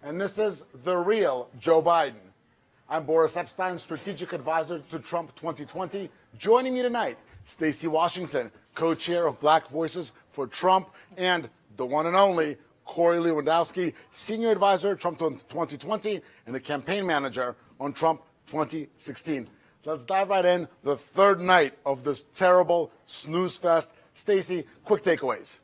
And this is the real Joe Biden. I'm Boris Epstein, strategic advisor to Trump 2020. Joining me tonight, Stacey Washington, co-chair of Black Voices for Trump, and the one and only Corey Lewandowski, senior advisor Trump 2020 and the campaign manager on Trump 2016. Let's dive right in. The third night of this terrible snooze fest. Stacey, quick takeaways.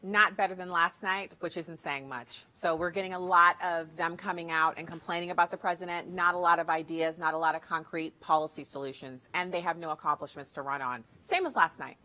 Not better than last night, which isn't saying much. So we're getting a lot of them coming out and complaining about the president, not a lot of ideas, not a lot of concrete policy solutions, and they have no accomplishments to run on. Same as last night.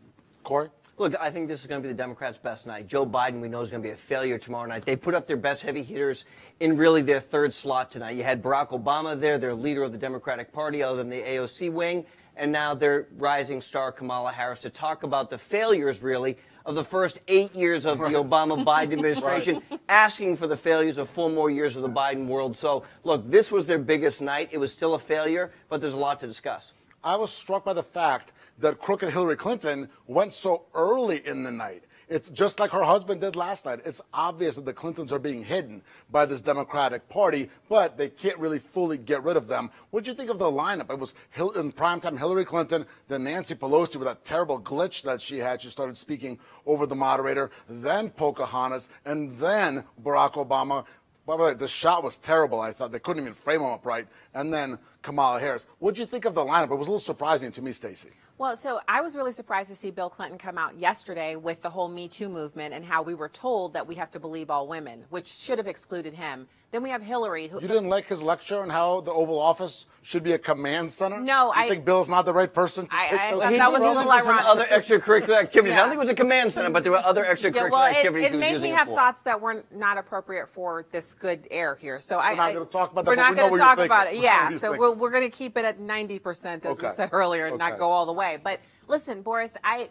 Corey? Look, I think this is going to be the Democrats' best night. Joe Biden, we know, is going to be a failure tomorrow night. They put up their best heavy hitters in really their third slot tonight. You had Barack Obama there, their leader of the Democratic Party, other than the AOC wing, and now their rising star Kamala Harris to talk about the failures, really, of the first 8 years of the Obama-Biden administration, asking for the failures of 4 more years of the Biden world. So, look, this was their biggest night. It was still a failure, but there's a lot to discuss. I was struck by the fact that crooked Hillary Clinton went so early in the night. It's just like her husband did last night. It's obvious that the Clintons are being hidden by this Democratic Party, but they can't really fully get rid of them. What did you think of the lineup? It was in primetime Hillary Clinton, then Nancy Pelosi with that terrible glitch that she had. She started speaking over the moderator, then Pocahontas, and then Barack Obama. By the way, the shot was terrible. I thought they couldn't even frame him up right. And then Kamala Harris. What did you think of the lineup? It was a little surprising to me, Stacey. Well, so I was really surprised to see Bill Clinton come out yesterday with the whole Me Too movement and how we were told that we have to believe all women, which should have excluded him. Then we have Hillary. Who, you didn't like his lecture on how the Oval Office should be a command center? No, I think Bill's not the right person to take those. That was a little ironic. Other extracurricular activities. I don't think it was a command center, but there were other extracurricular activities. It made me have thoughts that were not appropriate for this good air here. So we're not going to talk about that. We're not going to talk about it. Yeah. So we're going to keep it at 90%, as we said earlier, and not go all the way. But listen, Boris, I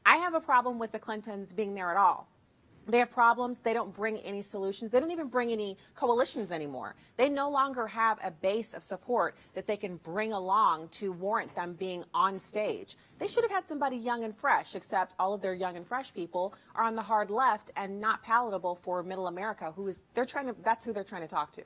have a problem with the Clintons being there at all. They have problems. They don't bring any solutions. They don't even bring any coalitions anymore. They no longer have a base of support that they can bring along to warrant them being on stage. They should have had somebody young and fresh, except all of their young and fresh people are on the hard left and not palatable for middle America, that's who they're trying to talk to.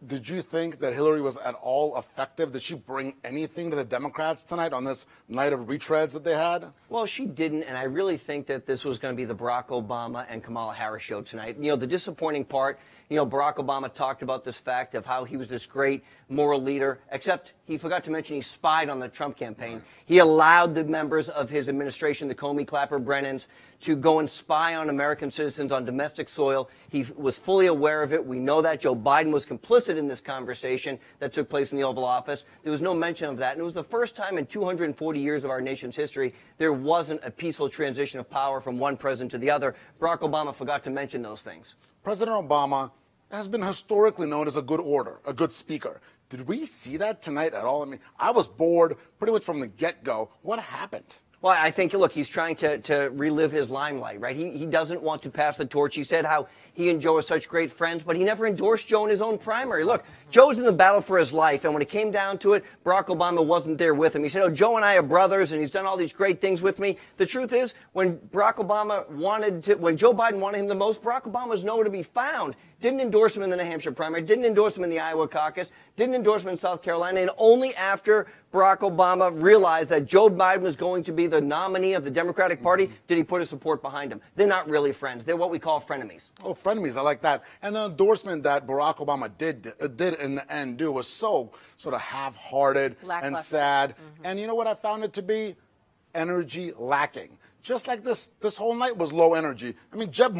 Did you think that Hillary was at all effective? Did she bring anything to the Democrats tonight on this night of retreads that they had? Well, she didn't, and I really think that this was going to be the Barack Obama and Kamala Harris show tonight. You know, the disappointing part, Barack Obama talked about this fact of how he was this great moral leader, except he forgot to mention he spied on the Trump campaign. He allowed the members of his administration, the Comey, Clapper, Brennans, to go and spy on American citizens on domestic soil. He was fully aware of it. We know that. Joe Biden was complicit in this conversation that took place in the Oval Office. There was no mention of that. And it was the first time in 240 years of our nation's history there wasn't a peaceful transition of power from one president to the other. Barack Obama forgot to mention those things. President Obama has been historically known as a good orator, a good speaker. Did we see that tonight at all? I mean, I was bored pretty much from the get-go. What happened? Well, I think, look, he's trying to relive his limelight, right? He doesn't want to pass the torch. He said how he and Joe are such great friends, but he never endorsed Joe in his own primary. Look, Joe's in the battle for his life, and when it came down to it, Barack Obama wasn't there with him. He said, oh, Joe and I are brothers, and he's done all these great things with me. The truth is, when Joe Biden wanted him the most, Barack Obama was nowhere to be found. Didn't endorse him in the New Hampshire primary, didn't endorse him in the Iowa caucus, didn't endorse him in South Carolina, and only after Barack Obama realized that Joe Biden was going to be the nominee of the Democratic Party did he put his support behind him. They're not really friends. They're what we call frenemies. Oh, frenemies. I like that. And the endorsement that Barack Obama did in the end do was so sort of half-hearted and sad. And you know what I found it to be? Energy lacking. Just like this whole night was low energy. I mean, Jeb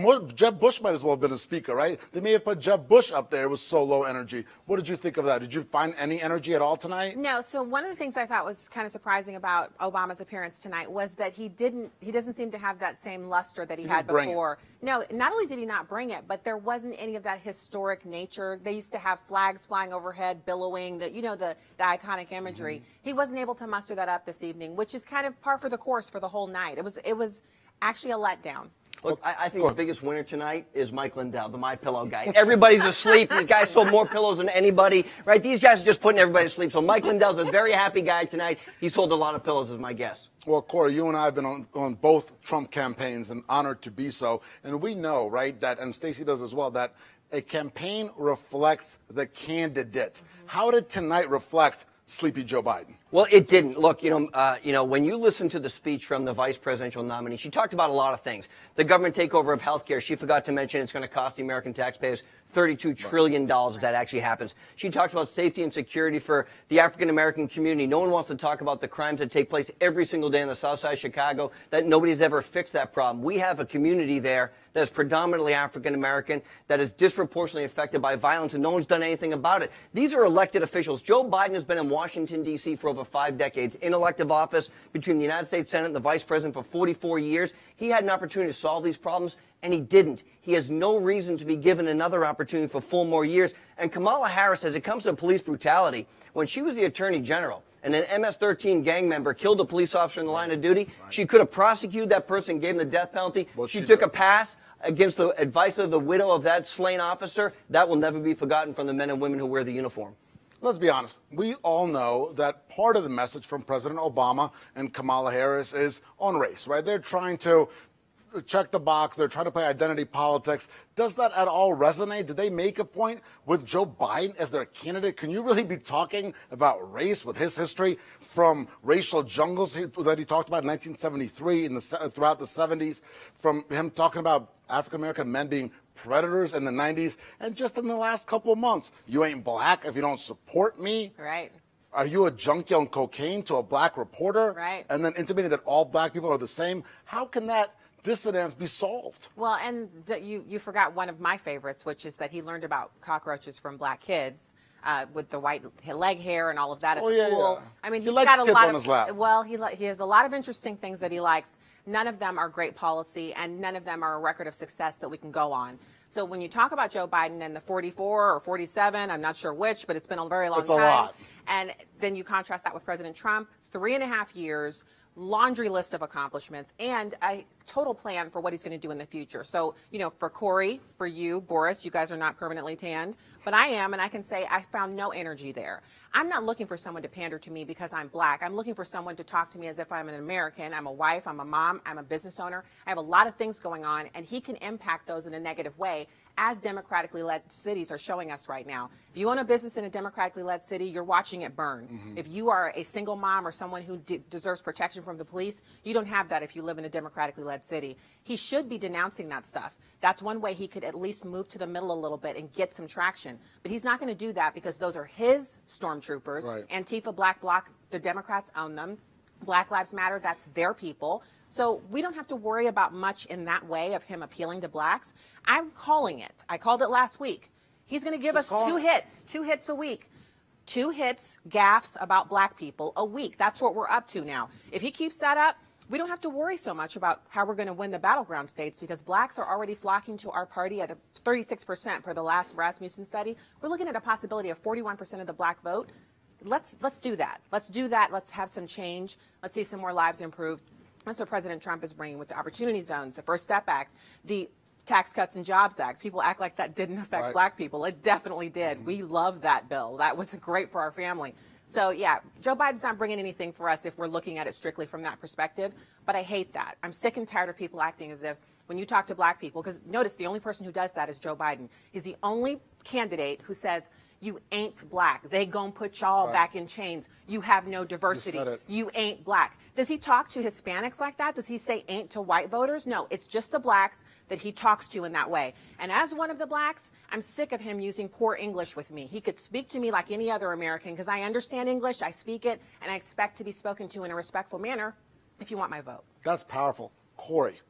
Bush might as well have been a speaker, right? They may have put Jeb Bush up there. It was so low energy. What did you think of that? Did you find any energy at all tonight? No. So one of the things I thought was kind of surprising about Obama's appearance tonight was that he doesn't seem to have that same luster that he had before. No, not only did he not bring it, but there wasn't any of that historic nature. They used to have flags flying overhead, billowing, the iconic imagery. He wasn't able to muster that up this evening, which is kind of par for the course for the whole night. It was actually a letdown. Look, I think the biggest winner tonight is Mike Lindell, the MyPillow guy. Everybody's asleep. The guy sold more pillows than anybody, right? These guys are just putting everybody to sleep. So Mike Lindell's a very happy guy tonight. He sold a lot of pillows, is my guess. Well, Corey, you and I have been on both Trump campaigns and honored to be so. And we know, right, that, and Stacey does as well, that a campaign reflects the candidate. How did tonight reflect sleepy Joe Biden? Well, it didn't. Look, when you listen to the speech from the vice presidential nominee, she talked about a lot of things. The government takeover of healthcare. She forgot to mention it's going to cost the American taxpayers $32 trillion if that actually happens. She talks about safety and security for the African-American community. No one wants to talk about the crimes that take place every single day in the south side of Chicago, that nobody's ever fixed that problem. We have a community there that is predominantly African-American, that is disproportionately affected by violence, and no one's done anything about it. These are elected officials. Joe Biden has been in Washington, D.C. for over 5 decades, in elective office between the United States Senate and the vice president for 44 years. He had an opportunity to solve these problems, and he didn't. He has no reason to be given another opportunity for 4 more years. And Kamala Harris, as it comes to police brutality, when she was the attorney general and an MS-13 gang member killed a police officer in the line of duty, she could have prosecuted that person, gave him the death penalty. Well, she took a pass against the advice of the widow of that slain officer. That will never be forgotten from the men and women who wear the uniform. Let's be honest. We all know that part of the message from President Obama and Kamala Harris is on race, right? They're trying to check the box. They're trying to play identity politics. Does that at all resonate? Did they make a point with Joe Biden as their candidate? Can you really be talking about race with his history from racial jungles that he talked about in 1973 throughout the 70s, from him talking about African-American men being predators in the 90s, and just in the last couple of months, you ain't black if you don't support me. Right. Are you a junkie on cocaine to a black reporter? Right. And then intimating that all black people are the same? How can that dissidence be solved? Well, and you forgot one of my favorites, which is that he learned about cockroaches from black kids with the white leg hair and all of that at the pool. Yeah. I mean, he he's likes got a kids lot on of, his lap. well, he has a lot of interesting things that he likes. None of them are great policy, and none of them are a record of success that we can go on. So when you talk about Joe Biden and the 44 or 47, I'm not sure which, but it's been a very long time. It's a lot. And then you contrast that with President Trump, 3.5 years, laundry list of accomplishments, and a total plan for what he's going to do in the future. So, for Corey, for you, Boris, you guys are not permanently tanned, but I am, and I can say I found no energy there. I'm not looking for someone to pander to me because I'm black. I'm looking for someone to talk to me as if I'm an American. I'm a wife, I'm a mom, I'm a business owner. I have a lot of things going on, and he can impact those in a negative way, as democratically led cities are showing us right now. If you own a business in a democratically led city, you're watching it burn. If you are a single mom or someone who deserves protection from the police, you don't have that if you live in a democratically led city. He should be denouncing that stuff. That's one way he could at least move to the middle a little bit and get some traction. But he's not going to do that because those are his stormtroopers. Right. Antifa, Black Bloc, the Democrats own them. Black Lives Matter, that's their people. So we don't have to worry about much in that way of him appealing to blacks. I'm calling it. I called it last week. He's going to give us 2 hits a week. 2 hits, gaffes about black people a week. That's what we're up to now. If he keeps that up, we don't have to worry so much about how we're going to win the battleground states because blacks are already flocking to our party at 36% per the last Rasmussen study. We're looking at a possibility of 41% of the black vote. Let's do that. Let's do that. Let's have some change. Let's see some more lives improved. That's what President Trump is bringing with the Opportunity Zones, the First Step Act, the Tax Cuts and Jobs Act. People act like that didn't affect black people. It definitely did. We love that bill. That was great for our family. So, yeah, Joe Biden's not bringing anything for us if we're looking at it strictly from that perspective. But I hate that. I'm sick and tired of people acting as if when you talk to black people, because notice the only person who does that is Joe Biden. He's the only candidate who says, you ain't black. They gon' put y'all back in chains. You have no diversity. You ain't black. Does he talk to Hispanics like that? Does he say ain't to white voters? No, it's just the blacks that he talks to in that way. And as one of the blacks, I'm sick of him using poor English with me. He could speak to me like any other American because I understand English, I speak it, and I expect to be spoken to in a respectful manner if you want my vote. That's powerful. Corey,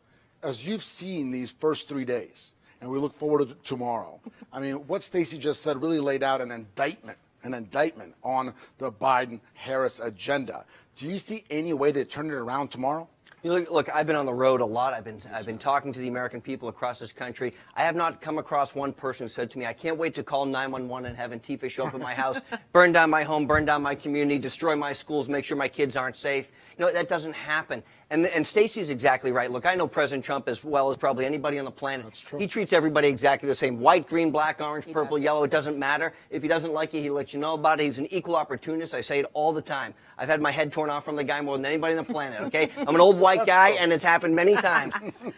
as you've seen these first 3 days, and we look forward to tomorrow, I mean, what Stacey just said really laid out an indictment on the Biden-Harris agenda. Do you see any way they turn it around tomorrow? Look, I've been on the road a lot. I've been talking to the American people across this country. I have not come across one person who said to me, I can't wait to call 911 and have Antifa show up at my house, burn down my home, burn down my community, destroy my schools, make sure my kids aren't safe. That doesn't happen. And Stacey's exactly right. Look, I know President Trump as well as probably anybody on the planet. That's true. He treats everybody exactly the same. White, green, black, orange, purple, yellow, it doesn't matter. If he doesn't like you, he lets you know about it. He's an equal opportunist. I say it all the time. I've had my head torn off from the guy more than anybody on the planet, okay? I'm an old white guy, and it's happened many times.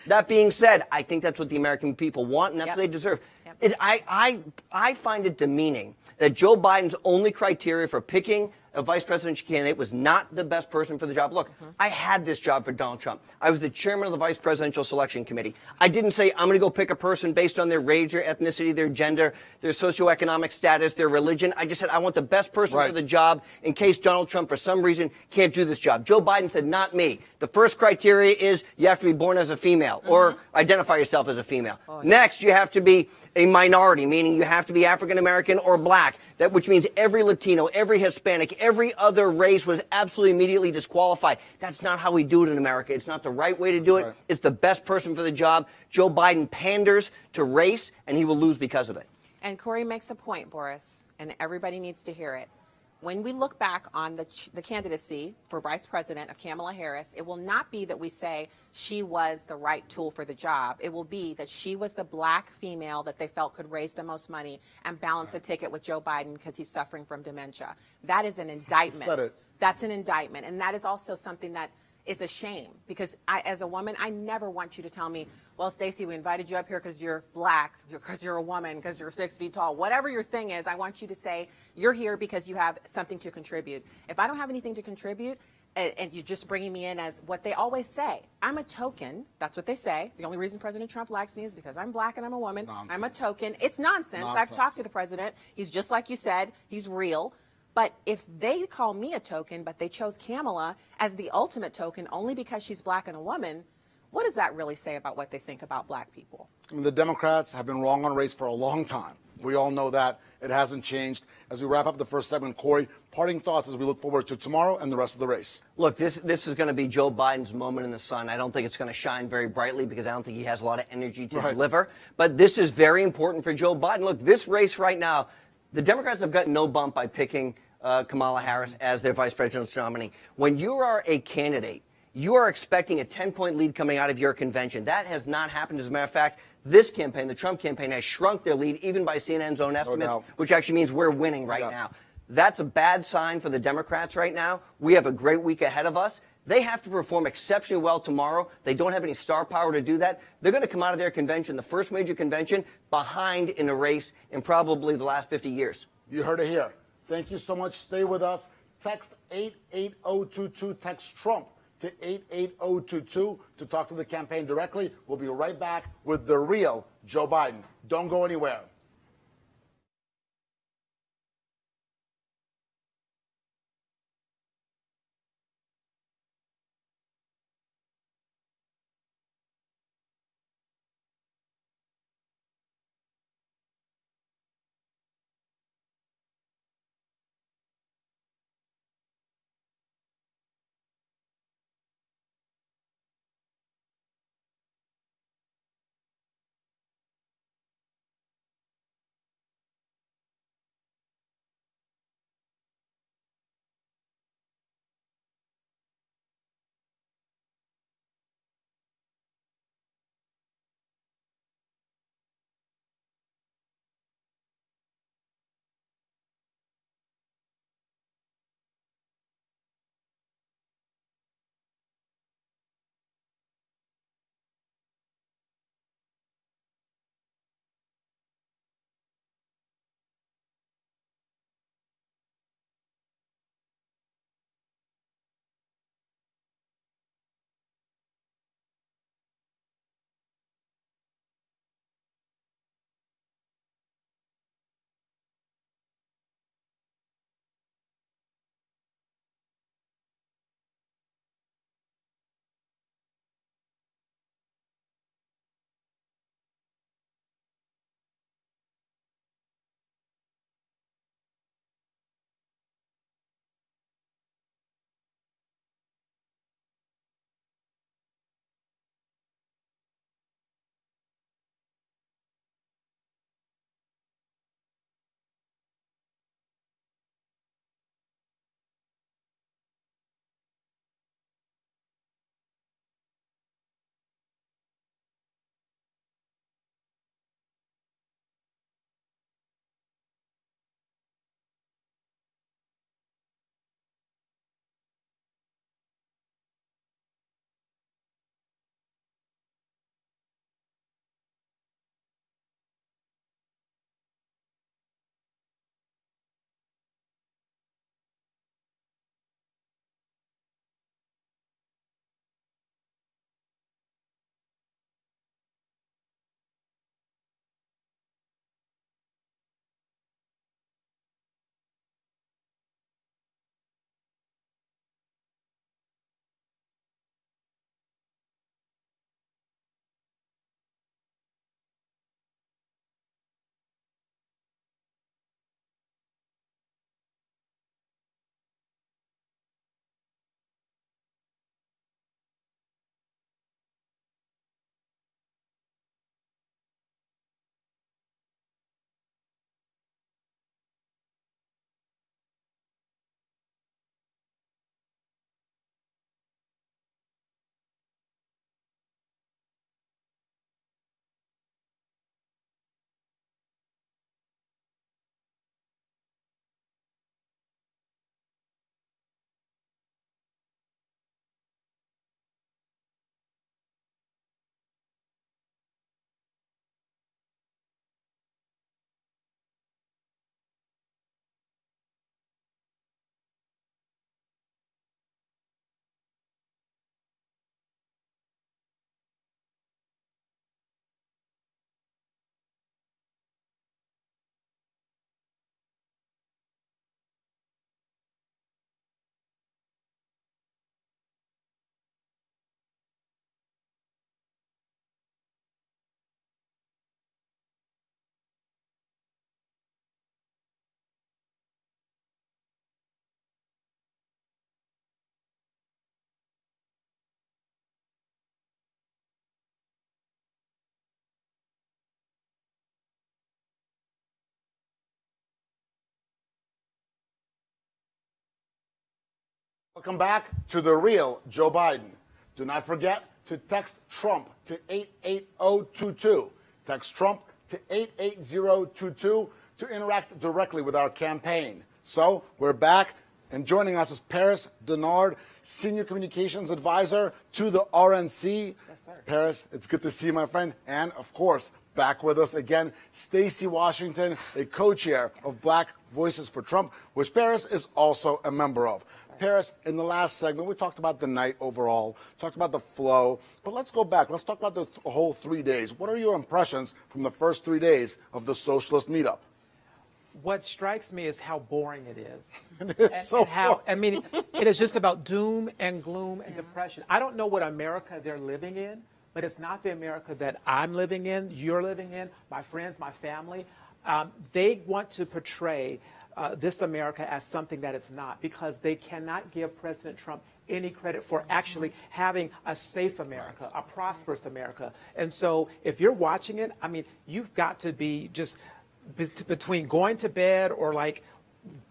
That being said, I think that's what the American people want, and that's what they deserve. I find it demeaning that Joe Biden's only criteria for picking a vice presidential candidate was not the best person for the job. Look, I had this job for Donald Trump. I was the chairman of the vice presidential selection committee. I didn't say I'm going to go pick a person based on their race, their ethnicity, their gender, their socioeconomic status, their religion. I just said I want the best person for the job in case Donald Trump, for some reason, can't do this job. Joe Biden said, not me. The first criteria is you have to be born as a female or identify yourself as a female. Next, you have to be a minority, meaning you have to be African American or black, which means every Latino, every Hispanic, every other race was absolutely immediately disqualified. That's not how we do it in America. It's not the right way to do it. It's the best person for the job. Joe Biden panders to race, and he will lose because of it. And Corey makes a point, Boris, and everybody needs to hear it. When we look back on the candidacy for vice president of Kamala Harris, it will not be that we say she was the right tool for the job. It will be that she was the black female that they felt could raise the most money and balance a ticket with Joe Biden because he's suffering from dementia. That is an indictment. That's an indictment. And that is also something that is a shame, because as a woman, I never want you to tell me, well, Stacey, we invited you up here because you're black, because you're a woman, because you're 6 feet tall. Whatever your thing is, I want you to say you're here because you have something to contribute. If I don't have anything to contribute, and you're just bringing me in as what they always say, I'm a token. That's what they say. The only reason President Trump likes me is because I'm black and I'm a woman. Nonsense. I'm a token. It's nonsense. I've talked to the president. He's just like you said. He's real. But if they call me a token, but they chose Kamala as the ultimate token only because she's black and a woman, what does that really say about what they think about black people? I mean, the Democrats have been wrong on race for a long time. We all know that. It hasn't changed. As we wrap up the first segment, Corey, parting thoughts as we look forward to tomorrow and the rest of the race. Look, this is going to be Joe Biden's moment in the sun. I don't think it's going to shine very brightly because I don't think he has a lot of energy to deliver. But this is very important for Joe Biden. Look, this race right now, the Democrats have gotten no bump by picking Kamala Harris as their vice presidential nominee. When you are a candidate, you are expecting a 10-point lead coming out of your convention. That has not happened. As a matter of fact, this campaign, the Trump campaign, has shrunk their lead even by CNN's own estimates, which actually means we're winning right now. That's a bad sign for the Democrats right now. We have a great week ahead of us. They have to perform exceptionally well tomorrow. They don't have any star power to do that. They're going to come out of their convention, the first major convention, behind in a race in probably the last 50 years. You heard it here. Thank you so much. Stay with us. Text 88022. Text Trump to 88022 to talk to the campaign directly. We'll be right back with the real Joe Biden. Don't go anywhere. Welcome back to the real Joe Biden. Do not forget to text Trump to 88022. Text Trump to 88022 to interact directly with our campaign. So we're back, and joining us is Paris Dennard, Senior Communications Advisor to the RNC. Yes, sir. Paris, it's good to see you, my friend. And of course, back with us again, Stacey Washington, a co-chair of Black Voices for Trump, which Paris is also a member of. Paris, in the last segment, we talked about the night overall, talked about the flow, but let's go back. Let's talk about the whole 3 days. What are your impressions from the first 3 days of the socialist meetup? What strikes me is how boring it is. I mean, it is just about doom and gloom and depression. I don't know what America they're living in, but it's not the America that I'm living in, you're living in, my friends, my family. They want to portray this America as something that it's not, because they cannot give President Trump any credit for actually having a safe America, a prosperous America. And so if you're watching it, I mean, you've got to be just between going to bed or like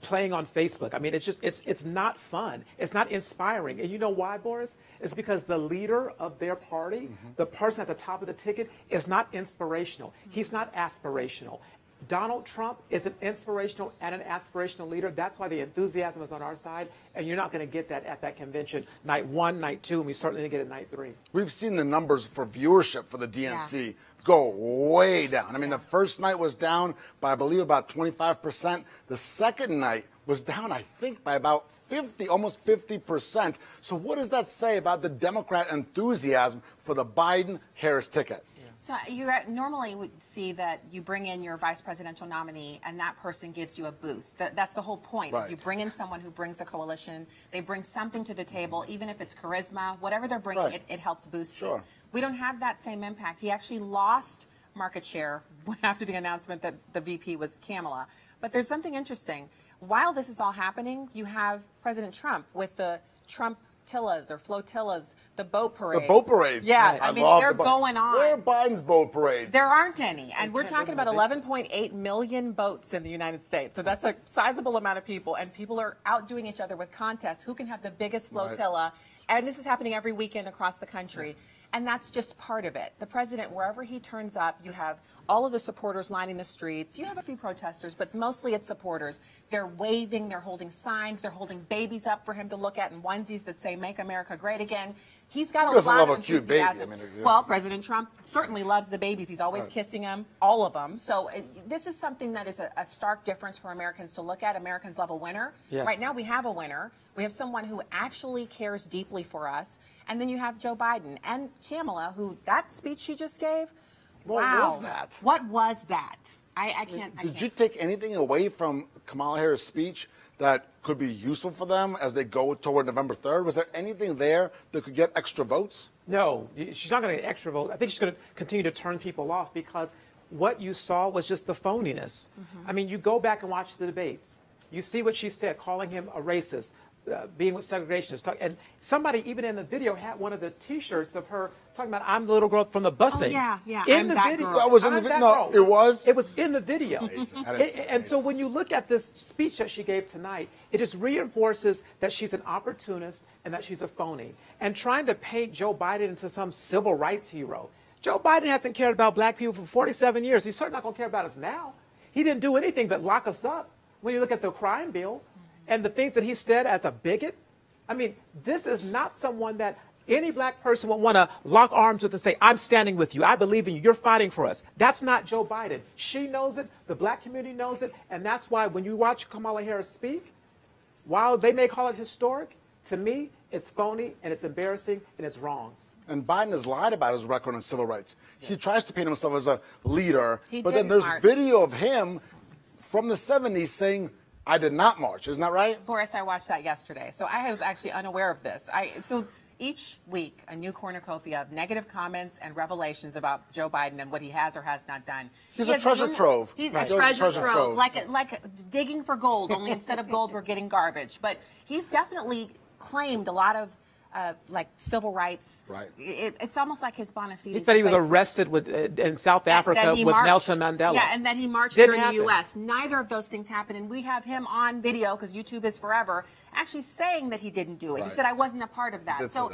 playing on Facebook. I mean, it's not fun. It's not inspiring. And you know why, Boris? It's because the leader of their party, the person at the top of the ticket, is not inspirational. He's not aspirational. Donald Trump is an inspirational and an aspirational leader. That's why the enthusiasm is on our side, and you're not going to get that at that convention night 1, night 2, and we certainly didn't get it night 3. We've seen the numbers for viewership for the DNC go way down. I mean, the first night was down by, I believe, about 25%. The second night was down, I think, by about 50, almost 50%. So what does that say about the Democrat enthusiasm for the Biden-Harris ticket? So you normally would see that you bring in your vice presidential nominee and that person gives you a boost. That's the whole point. Right. Is you bring in someone who brings a coalition. They bring something to the table, even if it's charisma, whatever they're bringing, Right. it helps boost Sure. it. We don't have that same impact. He actually lost market share after the announcement that the VP was Kamala. But there's something interesting. While this is all happening, you have President Trump with the Trump flotillas or flotillas, the boat parades. The boat parades. Yeah, Right. I mean, love they're the boat- going on. Where are Biden's boat parades? There aren't any. And we're can't talking live about in a big- 11.8 million boats in the United States. So that's a sizable amount of people. And people are outdoing each other with contests. Who can have the biggest flotilla? And this is happening every weekend across the country. And that's just part of it. The president, wherever he turns up, you have all of the supporters lining the streets. You have a few protesters, but mostly it's supporters. They're waving, they're holding signs, they're holding babies up for him to look at in onesies that say, "Make America Great Again." He's got Who a doesn't lot love of a cute baby? enthusiasm. I mean, Well, President Trump certainly loves the babies. He's always kissing them, all of them. So this is something that is a stark difference for Americans to look at. Americans love a winner. Yes. Right now we have a winner. We have someone who actually cares deeply for us. And then you have Joe Biden and Kamala, who that speech she just gave, What wow. was that? What was that? I can't. Did you take anything away from Kamala Harris' speech that could be useful for them as they go toward November 3rd? Was there anything there that could get extra votes? No, she's not going to get extra votes. I think she's going to continue to turn people off, because what you saw was just the phoniness. I mean, you go back and watch the debates. You see what she said, calling him a racist, being with segregationists. And somebody, even in the video, had one of the T-shirts of her talking about, "I'm the little girl from the busing." yeah, yeah, In I'm the that video. girl. That was in I'm the that video. No, girl. it was? It was in the video. Amazing. I didn't see it. And so when you look at this speech that she gave tonight, it just reinforces that she's an opportunist and that she's a phony. And trying to paint Joe Biden into some civil rights hero. Joe Biden hasn't cared about black people for 47 years. He's certainly not going to care about us now. He didn't do anything but lock us up. When you look at the crime bill and the things that he said as a bigot, I mean, this is not someone that any black person would want to lock arms with and say, "I'm standing with you. I believe in you. You're fighting for us." That's not Joe Biden. She knows it. The black community knows it. And that's why when you watch Kamala Harris speak, while they may call it historic, to me, it's phony and it's embarrassing and it's wrong. And Biden has lied about his record on civil rights. He tries to paint himself as a leader, He but then didn't there's march. video of him from the 70s saying, "I did not march." Isn't that right? Boris, I watched that yesterday, so I was actually unaware of this. So each week, a new cornucopia of negative comments and revelations about Joe Biden and what he has or has not done. He's He a has treasure numer- trove. He's Right. a treasure Treasure trove, trove. like digging for gold. Only instead of gold, we're getting garbage. But he's definitely claimed a lot of like civil rights. Right. It's almost like his bona fides. He said he was arrested in South Africa with Nelson Mandela. Yeah, and that he marched Didn't here in the happen. U.S. Neither of those things happened, and we have him on video because YouTube is forever, actually saying that he didn't do it. He Right. said, I wasn't a part of that. Did say So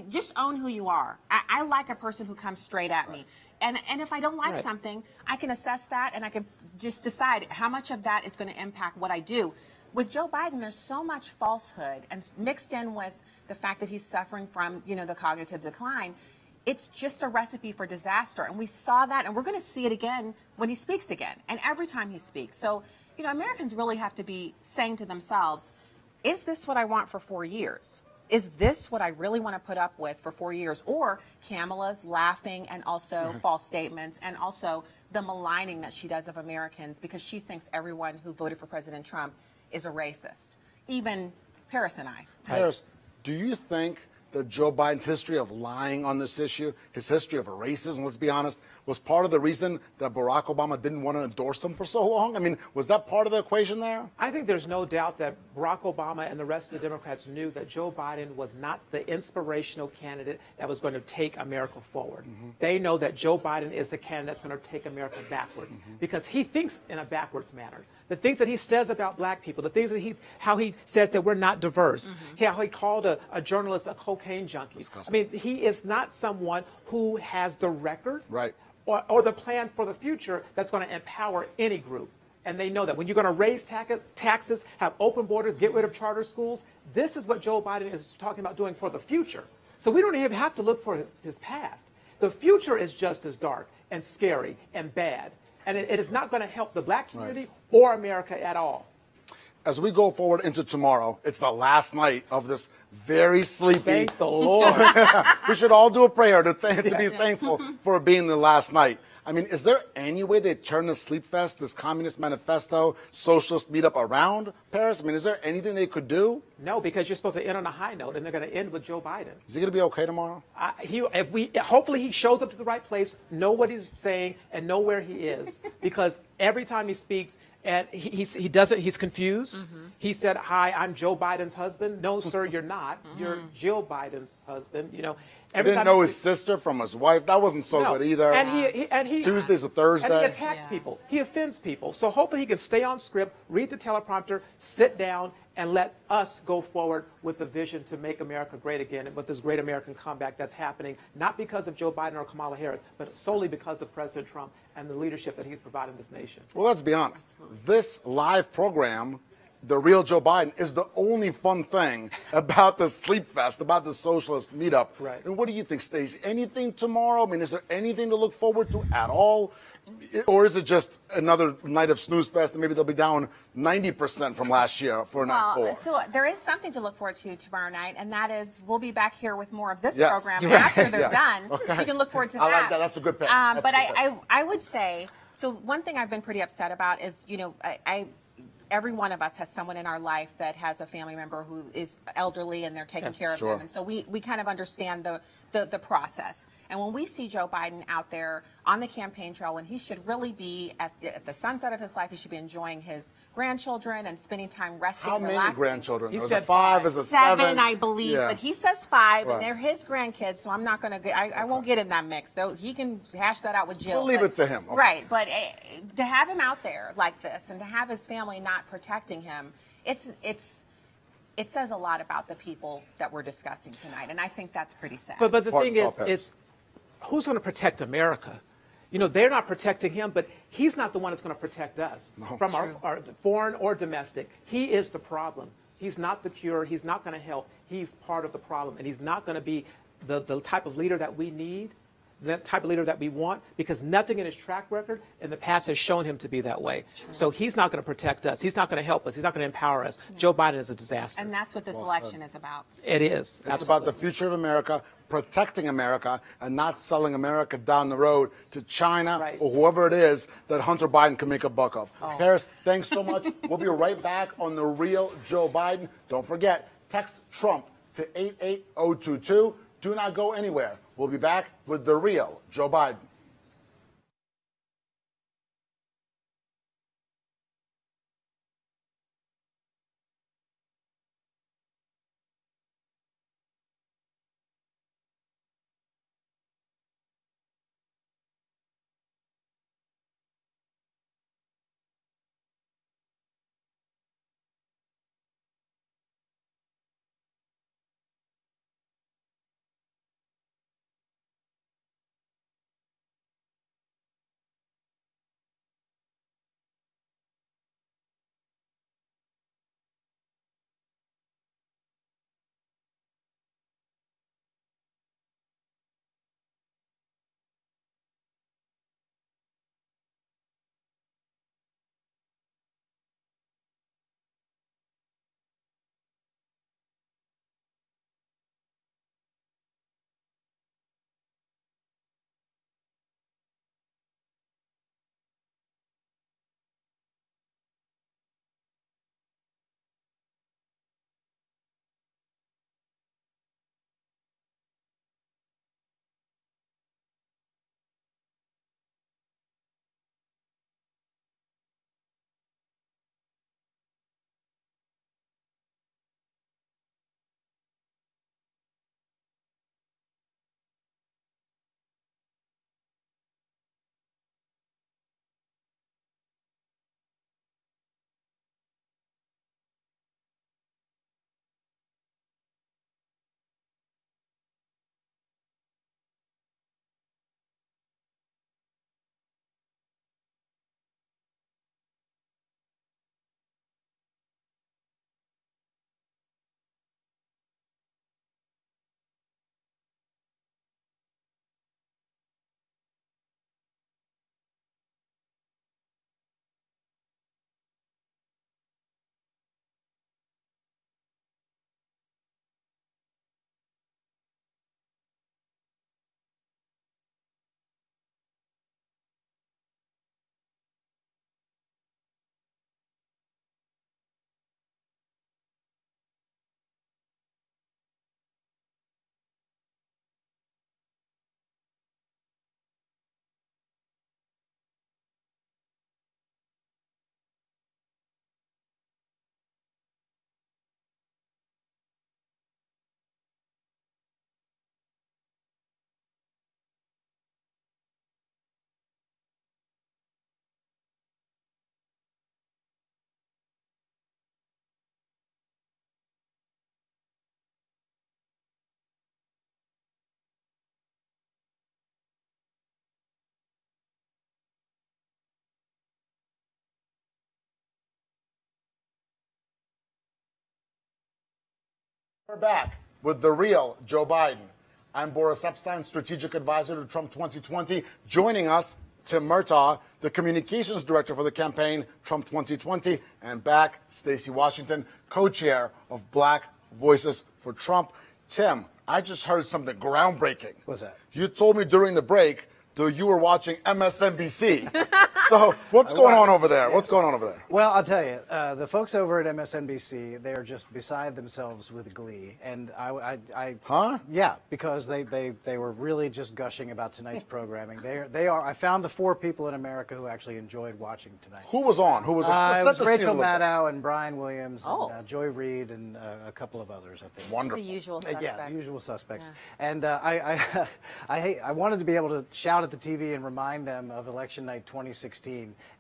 just own who you are. I like a person who comes straight at me. And if I don't like Right. something, I can assess that and I can just decide how much of that is going to impact what I do. With Joe Biden, there's so much falsehood and mixed in with the fact that he's suffering from, the cognitive decline. It's just a recipe for disaster. And we saw that, and we're going to see it again when he speaks again, and every time he speaks. So, Americans really have to be saying to themselves, is this what I want for 4 years? Is this what I really want to put up with for 4 years? Or Kamala's laughing and also false statements and also the maligning that she does of Americans because she thinks everyone who voted for President Trump is a racist. Even Paris and I. Paris, do you think that Joe Biden's history of lying on this issue, his history of racism, let's be honest, was part of the reason that Barack Obama didn't want to endorse him for so long? I mean, was that part of the equation there? I think there's no doubt that Barack Obama and the rest of the Democrats knew that Joe Biden was not the inspirational candidate that was going to take America forward. They know that Joe Biden is the candidate that's going to take America backwards because he thinks in a backwards manner. The things that he says about black people, the things that how he says that we're not diverse, how he called a journalist a cocaine junkie. Disgusting. I mean, he is not someone who has the record Right. or the plan for the future that's going to empower any group. And they know that when you're going to raise taxes, have open borders, get rid of charter schools, this is what Joe Biden is talking about doing for the future. So we don't even have to look for his past. The future is just as dark and scary and bad. And it is not going to help the black community or America at all. As we go forward into tomorrow, it's the last night of this very sleepy. Thank the Lord. We should all do a prayer to be thankful for it being the last night. I mean, is there any way they turn the Sleep Fest, this Communist Manifesto, socialist meetup around Paris? I mean, is there anything they could do? No, because you're supposed to end on a high note, and they're going to end with Joe Biden. Is he going to be okay tomorrow? Hopefully he shows up to the right place, know what he's saying, and know where he is. Because every time he speaks, and he doesn't, he's confused. He said, "Hi, I'm Joe Biden's husband." No, sir, you're not. You're Jill Biden's husband. He didn't know his sister from his wife. That wasn't so good either. And he Tuesday's a Thursday. And he attacks people. He offends people. So hopefully he can stay on script, read the teleprompter, sit down, and let us go forward with the vision to make America great again and with this great American comeback that's happening, not because of Joe Biden or Kamala Harris, but solely because of President Trump and the leadership that he's providing this nation. Well, let's be honest. This live program, The Real Joe Biden, is the only fun thing about the Sleep Fest, about the socialist meetup. Right. And what do you think, Stacey? Anything tomorrow? I mean, is there anything to look forward to at all? Or is it just another night of snooze fest and maybe they'll be down 90% from last year for night 4? So there is something to look forward to tomorrow night, and that is we'll be back here with more of this Yes. program Right. after they're Yeah. done. Okay. So you can look forward to I that. like that. That's a good pick. But That's a good pick. I would say, so one thing I've been pretty upset about is, every one of us has someone in our life that has a family member who is elderly and they're taking care of sure. them. And so we kind of understand the process. And when we see Joe Biden out there on the campaign trail, when he should really be at the sunset of his life, he should be enjoying his grandchildren and spending time resting How and many relaxing. grandchildren? He Is said it 5? Is it 7? 7, I believe, Yeah. but he says 5, Right. and they're his grandkids, so I'm not going to. I won't get in that mix. Though he can hash that out with Jill. We'll leave but- it to him. Okay. Right, but to have him out there like this, and to have his family not protecting him, it says a lot about the people that we're discussing tonight, and I think that's pretty sad. But the Paul thing is, Paris. who's going to protect America? They're not protecting him, but he's not the one that's going to protect us from our foreign or domestic. He is the problem. He's not the cure. He's not going to help. He's part of the problem, and he's not going to be the type of leader that we need, the type of leader that we want, because nothing in his track record in the past has shown him to be that way. So he's not going to protect us. He's not going to help us. He's not going to empower us. Joe Biden is a disaster. and that's what this election is about. It is. It's about the future of America, protecting America, and not selling America down the road to China Right. or whoever it is that Hunter Biden can make a buck of. Harris, thanks so much. We'll be right back on The Real Joe Biden. Don't forget, text Trump to 88022. Do not go anywhere. We'll be back with The Real Joe Biden. We're back with the real Joe Biden. I'm Boris Epstein, strategic advisor to Trump 2020. Joining us, Tim Murtaugh, the communications director for the campaign Trump 2020, and back, Stacey Washington, co-chair of Black Voices for Trump. Tim, I just heard something groundbreaking. What's that? You told me during the break that you were watching MSNBC. So what's going on over there? What's going on over there? Well, I'll tell you, the folks over at MSNBC, they're just beside themselves with glee. And Huh? Yeah, because they were really just gushing about tonight's programming. They are. I found the 4 people in America who actually enjoyed watching tonight. Who was on? Who was on? It Set was the scene a Rachel little bit. Maddow and Brian Williams and Joy Reid and a couple of others, I think. Wonderful. The usual suspects. Yeah, the usual suspects. Yeah. And I wanted to be able to shout at the TV and remind them of Election Night 2016.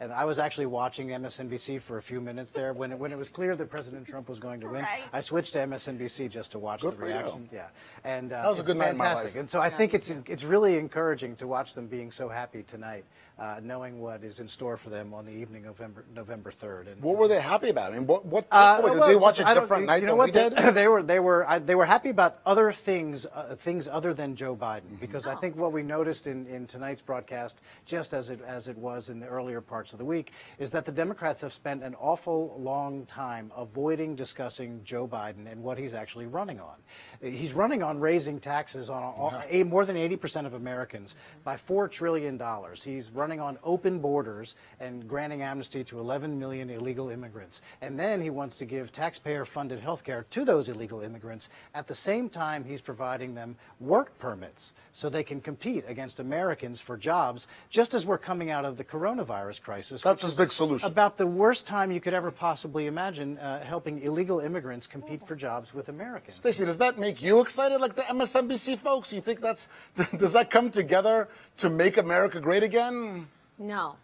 And I was actually watching MSNBC for a few minutes there when it was clear that President Trump was going to win. Right. I switched to MSNBC just to watch Good the for you. reaction. Yeah, and That was a it's good night in my fantastic. life. And so I think it's really encouraging to watch them being so happy tonight, knowing what is in store for them on the evening of November 3rd. And What were they happy about? I mean, what took away? well, Did they watch a I don't- different night you know than what? we did? They were happy about other things, things other than Joe Biden, because I think what we noticed in tonight's broadcast, just as it was in the earlier parts of the week, is that the Democrats have spent an awful long time avoiding discussing Joe Biden and what he's actually running on. He's running on raising taxes on more than 80% of Americans by $4 trillion. He's running on open borders and granting amnesty to 11 million illegal immigrants. And then he wants to give taxpayer-funded health care to those illegal immigrants. At the same time, he's providing them work permits so they can compete against Americans for jobs, just as we're coming out of the coronavirus crisis. That's his big solution. About the worst time you could ever possibly imagine helping illegal immigrants compete for jobs with Americans. Stacey, does that make you excited like the MSNBC folks? You think does that come together to make America great again? No.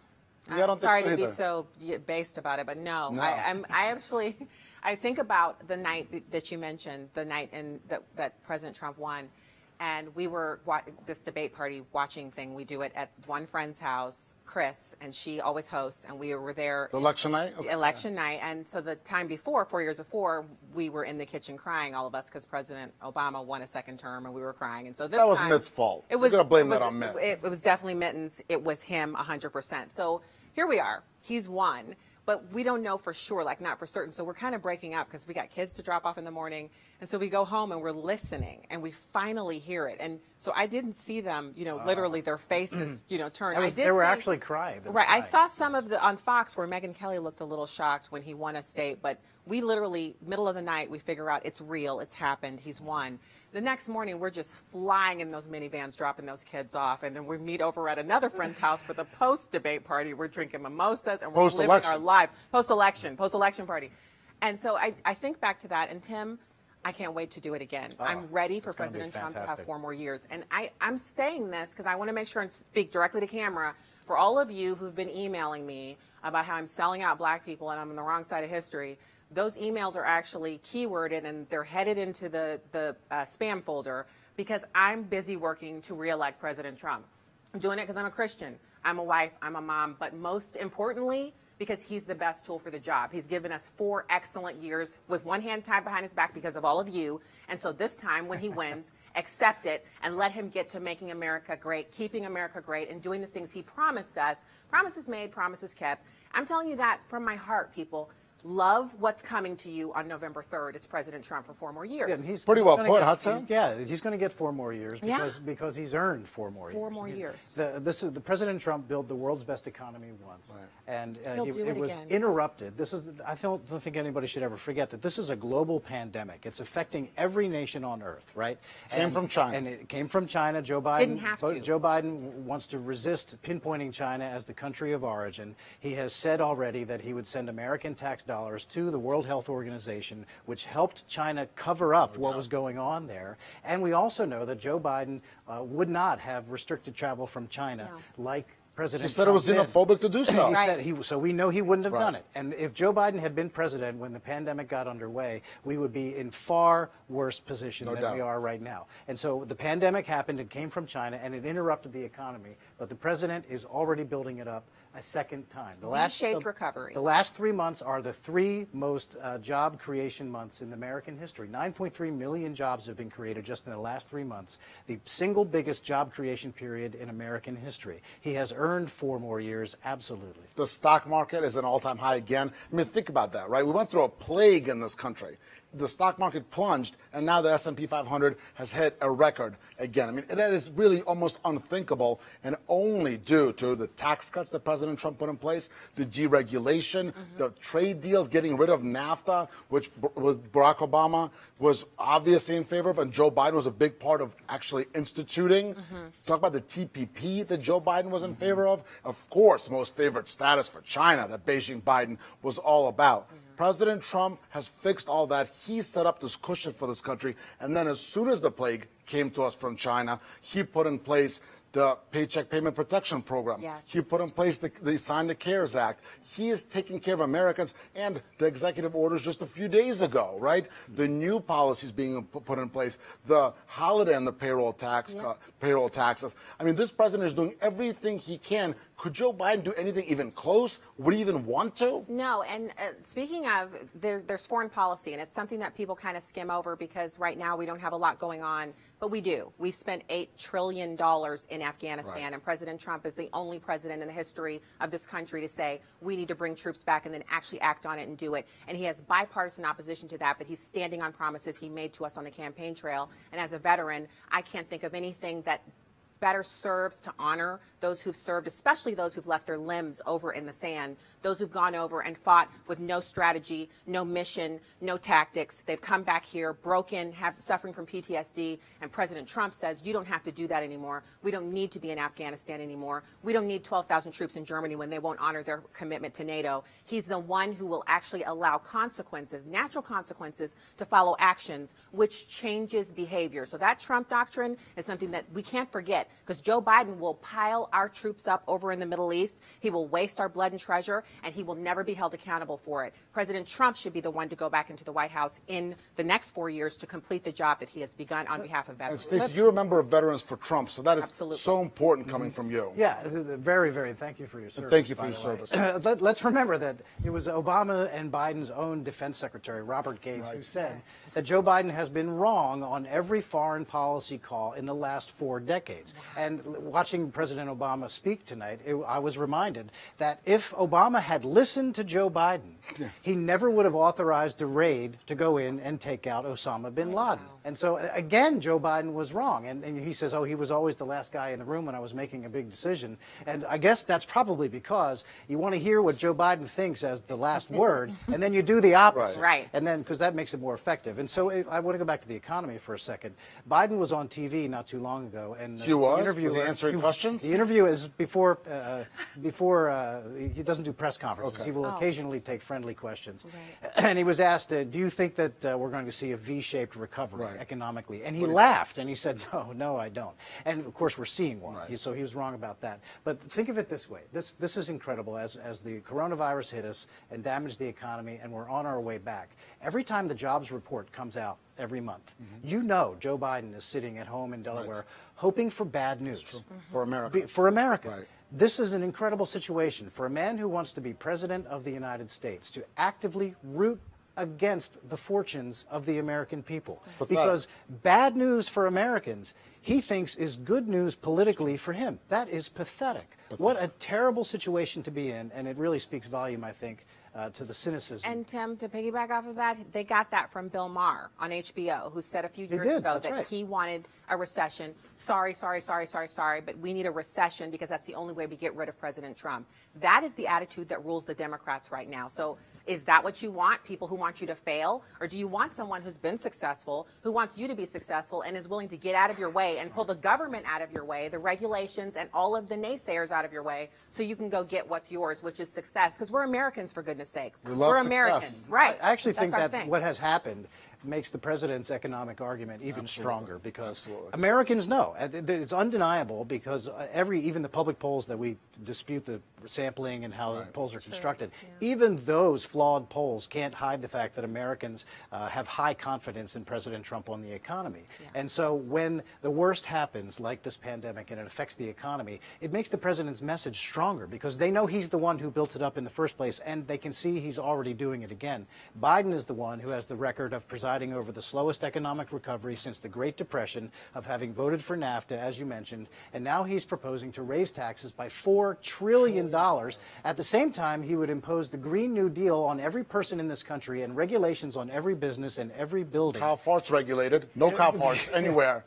Yeah, I don't I'm think sorry so to be either. so based about it, but no. No. I think about the night that you mentioned, the night that President Trump won, and we were this debate party watching thing. We do it at one friend's house, Chris, and she always hosts, and we were there. Election night? Okay. Election night, and so the time before, 4 years before, we were in the kitchen crying, all of us, because President Obama won a second term, and we were crying. And so this That was time, Mitt's fault. It was. We're gonna blame it was- that on Mitt. It was definitely Mittens. It was him 100%. So here we are. He's won. But we don't know for sure, like not for certain. So we're kind of breaking up because we got kids to drop off in the morning. And so we go home and we're listening and we finally hear it. And so I didn't see them, literally their faces, turn. They were actually crying. They were Right. I crying. saw some of on Fox where Megyn Kelly looked a little shocked when he won a state. But we literally, middle of the night, we figure out it's real. It's happened. He's won. The next morning, we're just flying in those minivans, dropping those kids off. And then we meet over at another friend's house for the post-debate party. We're drinking mimosas and we're living Post-election. our lives. Post-election party. And so I think back to that. And Tim, I can't wait to do it again. I'm ready for it's gonna be President Trump to have fantastic. 4 more years. And I'm saying this because I want to make sure and speak directly to camera for all of you who've been emailing me about how I'm selling out black people and I'm on the wrong side of history. Those emails are actually keyworded and they're headed into the spam folder because I'm busy working to reelect President Trump. I'm doing it because I'm a Christian. I'm a wife. I'm a mom. But most importantly, because he's the best tool for the job. He's given us 4 excellent years with one hand tied behind his back because of all of you. And so this time when he wins, accept it and let him get to making America great, keeping America great, and doing the things he promised us. Promises made, promises kept. I'm telling you that from my heart, people. Love what's coming to you on November 3rd. It's President Trump for 4 more years. Yeah, and he's Pretty well gonna put, get- huh, Tim? He's going to get 4 more years Yeah. because he's earned 4 more years. 4 more years. The President Trump built the world's best economy once, and He'll do it was again. interrupted. I don't think anybody should ever forget that this is a global pandemic. It's affecting every nation on Earth, right? Came from China. and it came from China. Joe Biden Didn't have to. Joe Biden wants to resist pinpointing China as the country of origin. He has said already that he would send American tax dollars to the World Health Organization, which helped China cover up what was going on there. And we also know that Joe Biden would not have restricted travel from China like President He said it was Trump did. xenophobic to do so. He Right. said so we know he wouldn't have Right. done it. And if Joe Biden had been president when the pandemic got underway, we would be in far worse position No than doubt. we are right now. And so the pandemic happened, it came from China, and it interrupted the economy. But the president is already building it up. a second time. V-shaped recovery. The last 3 months are the three most job creation months in American history. 9.3 million jobs have been created just in the last 3 months, the single biggest job creation period in American history. He has earned 4 more years, absolutely. The stock market is an all-time high again. I mean, think about that, right? We went through a plague in this country. The stock market plunged, and now the S&P 500 has hit a record again. I mean, that is really almost unthinkable, and only due to the tax cuts that President Trump put in place, the deregulation, the trade deals, getting rid of NAFTA, which Barack Obama was obviously in favor of, and Joe Biden was a big part of actually instituting. Talk about the TPP that Joe Biden was in favor of. Of course, most favored status for China that Beijing Biden was all about. President Trump has fixed all that. He set up this cushion for this country. And then as soon as the plague came to us from China, he put in place the Paycheck Payment Protection Program. Yes. He put in place, they signed the CARES Act. He is taking care of Americans, and the executive orders just a few days ago, right? The new policies being put in place, the holiday and the payroll tax, payroll taxes. I mean, this president is doing everything he can. Could Joe Biden do anything even close? Would he even want to? No, and speaking of, there's foreign policy, and it's something that people kind of skim over because right now we don't have a lot going on, but we do. We've spent $8 trillion in Afghanistan, Right. and President Trump is the only president in the history of this country to say we need to bring troops back and then actually act on it and do it. And he has bipartisan opposition to that, but he's standing on promises he made to us on the campaign trail. And as a veteran, I can't think of anything that better serves to honor those who've served, especially those who've left their limbs over in the sand, those who've gone over and fought with no strategy, no mission, no tactics. They've come back here broken, suffering from PTSD, and President Trump says, you don't have to do that anymore. We don't need to be in Afghanistan anymore. We don't need 12,000 troops in Germany when they won't honor their commitment to NATO. He's the one who will actually allow consequences, natural consequences, to follow actions, which changes behavior. So that Trump doctrine is something that we can't forget, because Joe Biden will pile our troops up over in the Middle East. He will waste our blood and treasure, and he will never be held accountable for it. President Trump should be the one to go back into the White House in the next 4 years to complete the job that he has begun on behalf of veterans. And Stacey, you're a member of Veterans for Trump, so that is Absolutely. so important coming from you. Yeah, very, very. Thank you for your service. Thank you for by your the way. service. Let's remember that it was Obama and Biden's own defense secretary, Robert Gates, who said that Joe Biden has been wrong on every foreign policy call in the last 4 decades. And watching President Obama speak tonight, I was reminded that if Obama had listened to Joe Biden, he never would have authorized the raid to go in and take out Osama bin Laden. And so, again, Joe Biden was wrong. And he says, oh, he was always the last guy in the room when I was making a big decision. And I guess that's probably because you want to hear what Joe Biden thinks as the last word, and then you do the opposite. Right. And then, because that makes it more effective. And so I want to go back to the economy for a second. Biden was on TV not too long ago. And He was? the Was he answering questions? The interview is before he doesn't do press conferences. Okay. He will occasionally take friendly questions. And he was asked, do you think that we're going to see a V-shaped recovery economically? And he laughed and he said, no, I don't. And of course, we're seeing one. So he was wrong about that. But think of it this way. This is incredible. As the coronavirus hit us and damaged the economy, and we're on our way back. Every time the jobs report comes out every month, you know Joe Biden is sitting at home in Delaware hoping for bad news. For America. For America. Right. This is an incredible situation for a man who wants to be president of the United States to actively root against the fortunes of the American people. Because bad news for Americans, he thinks, is good news politically for him. That is pathetic. What a terrible situation to be in, and it really speaks volume, I think, to the cynicism. And Tim, to piggyback off of that, they got that from Bill Maher on HBO, who said a few years ago that he wanted a recession. Sorry, but we need a recession because that's the only way we get rid of President Trump. That is the attitude that rules the Democrats right now. So is that what you want, people who want you to fail? Or do you want someone who's been successful, who wants you to be successful and is willing to get out of your way and pull the government out of your way, the regulations and all of the naysayers out of your way, so you can go get what's yours, which is success? Because we're Americans, for goodness sakes. We love We're success. Americans, right? I actually That's think our that thing. what has happened, makes the president's economic argument even stronger because Americans know. It's undeniable because even the public polls that we dispute the sampling and how the polls are constructed, even those flawed polls can't hide the fact that Americans have high confidence in President Trump on the economy. And so when the worst happens, like this pandemic, and it affects the economy, it makes the president's message stronger because they know he's the one who built it up in the first place, and they can see he's already doing it again. Biden is the one who has the record of presiding over the slowest economic recovery since the Great Depression, of having voted for NAFTA, as you mentioned, and now he's proposing to raise taxes by $4 trillion. At the same time, he would impose the Green New Deal on every person in this country and regulations on every business and every building. Cow farts regulated. No cow farts anywhere.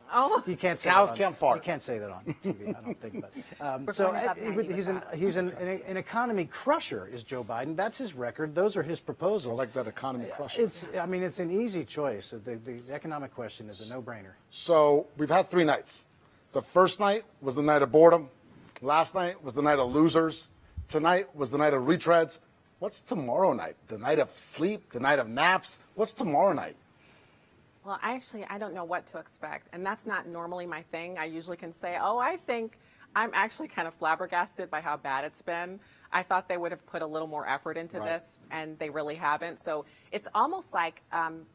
You can't say Cows that on, can't fart. You can't say that on TV, I don't think. But, going about 90 he's an economy crusher, is Joe Biden. That's his record. Those are his proposals. I like that economy crusher. It's an easy choice. The economic question is a no-brainer. So we've had 3 nights. The first night was the night of boredom. Last night was the night of losers. Tonight was the night of retreads. What's tomorrow night? The night of sleep? The night of naps? What's tomorrow night? Well, I don't know what to expect. And that's not normally my thing. I usually can say, oh, I think I'm actually kind of flabbergasted by how bad it's been. I thought they would have put a little more effort into this, and they really haven't. So it's almost like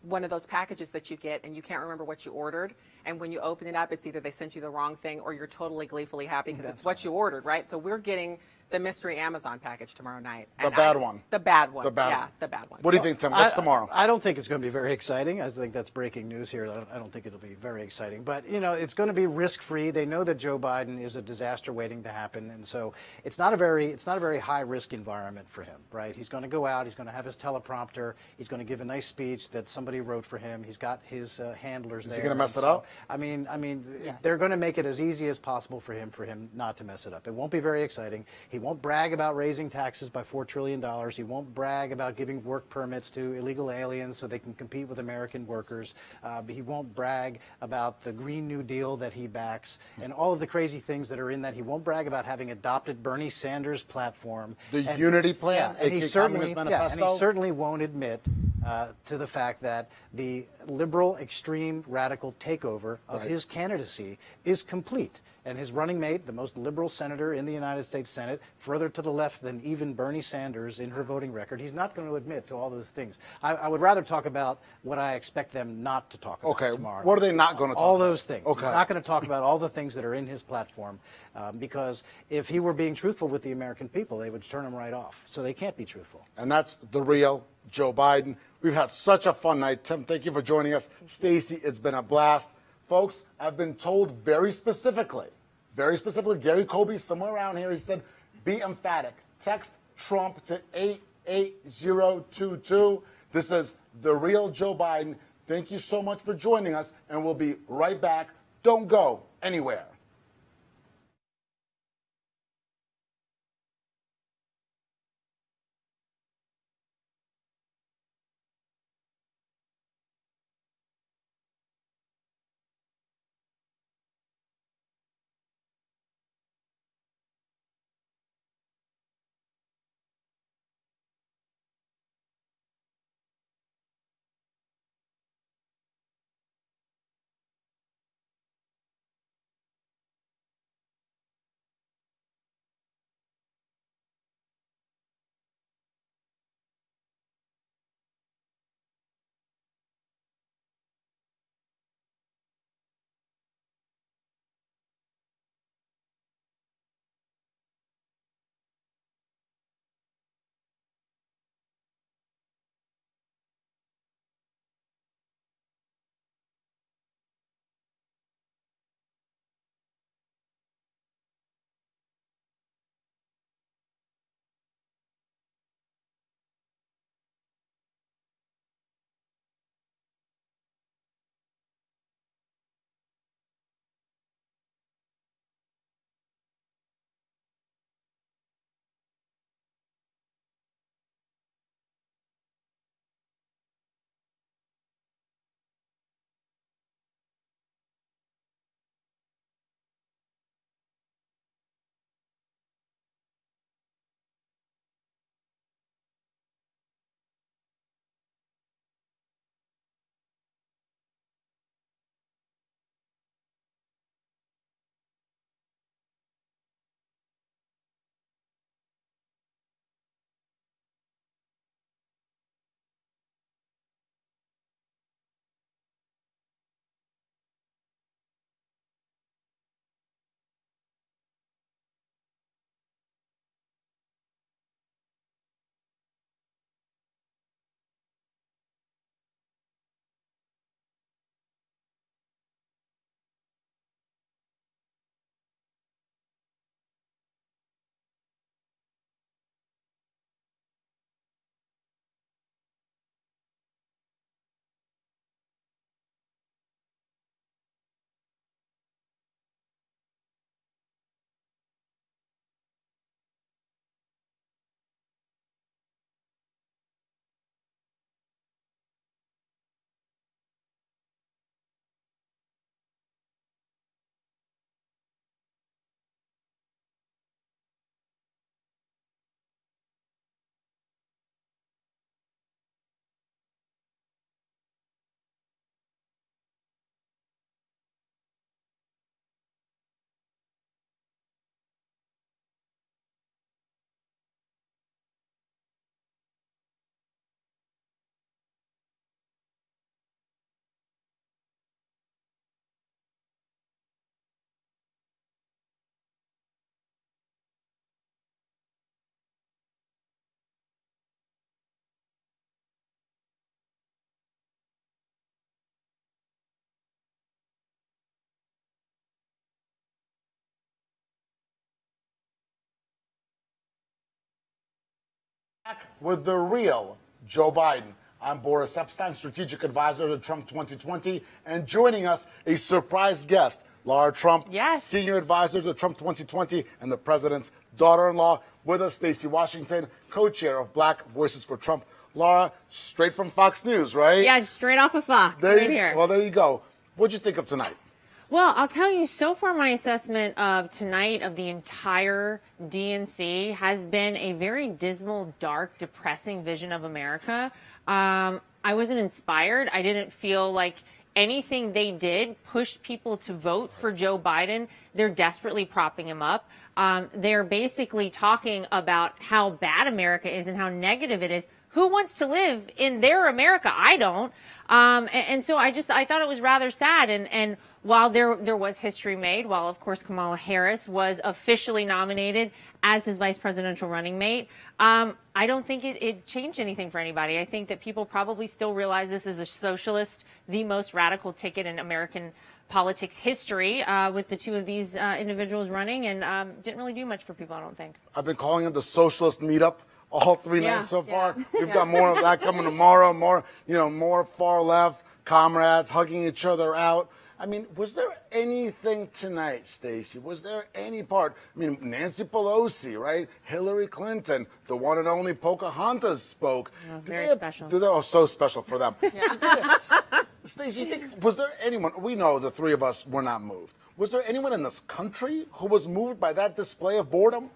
one of those packages that you get and you can't remember what you ordered. And when you open it up, it's either they sent you the wrong thing or you're totally gleefully happy because it's what you ordered, right? So we're getting the mystery Amazon package tomorrow night. The bad one. The bad one. The bad yeah, one. the bad one. What do you think, Tim? What's tomorrow? I don't think it's going to be very exciting. I think that's breaking news here. I don't think it'll be very exciting. But, it's going to be risk-free. They know that Joe Biden is a disaster waiting to happen. And so it's not a very high-risk environment for him, right? He's going to go out. He's going to have his teleprompter. He's going to give a nice speech that somebody wrote for him. He's got his handlers there. Is he going to mess it up? Yes. They're going to make it as easy as possible for him not to mess it up. It won't be very exciting. He won't brag about raising taxes by $4 trillion. He won't brag about giving work permits to illegal aliens so they can compete with American workers. He won't brag about the Green New Deal that he backs and all of the crazy things that are in that. He won't brag about having adopted Bernie Sanders' platform. The Unity Plan, and he Communist Manifesto? and he certainly won't admit to the fact that the liberal, extreme, radical takeover of his candidacy is complete. And his running mate, the most liberal senator in the United States Senate, further to the left than even Bernie Sanders in her voting record, he's not going to admit to all those things. I would rather talk about what I expect them not to talk about tomorrow. What are they not going to talk about? All those things. Okay. He's not going to talk about all the things that are in his platform because if he were being truthful with the American people, they would turn him right off. So they can't be truthful. And that's the real Joe Biden. We've had such a fun night. Tim, thank you for joining us. Stacey, it's been a blast. Folks, I've been told very specifically, Gary Kobe, somewhere around here, he said, be emphatic. Text Trump to 88022. This is the real Joe Biden. Thank you so much for joining us, and we'll be right back. Don't go anywhere. Back with the real Joe Biden. I'm Boris Epstein, strategic advisor to Trump 2020, and joining us, a surprise guest, Lara Trump, Yes. senior advisor to Trump 2020 and the president's daughter-in-law. With us, Stacey Washington, co-chair of Black Voices for Trump. Lara, straight from Fox News, right? Yeah, straight off of Fox. There right you, here. Well, there you go. What'd you think of tonight? Well, I'll tell you, so far my assessment of tonight of the entire DNC has been a very dismal, dark, depressing vision of America. I wasn't inspired. I didn't feel like anything they did pushed people to vote for Joe Biden. They're desperately propping him up. They're basically talking about how bad America is and how negative it is. Who wants to live in their America? I don't. And so I thought it was rather sad. And while there was history made, while of course Kamala Harris was officially nominated as his vice presidential running mate, I don't think it changed anything for anybody. I think that people probably still realize this is a socialist, the most radical ticket in American politics history, with the two of these individuals running, and didn't really do much for people, I don't think. I've been calling it the socialist meetup all three Yeah. nights so far. We've got more of that coming tomorrow, more far left comrades hugging each other out. I mean, was there anything tonight, Stacey? Was there any part? I mean, Nancy Pelosi, right? Hillary Clinton, the one and only Pocahontas spoke. Very special. Oh, so special for them. Stacey, you think, was there anyone, we know the three of us were not moved. Was there anyone in this country who was moved by that display of boredom?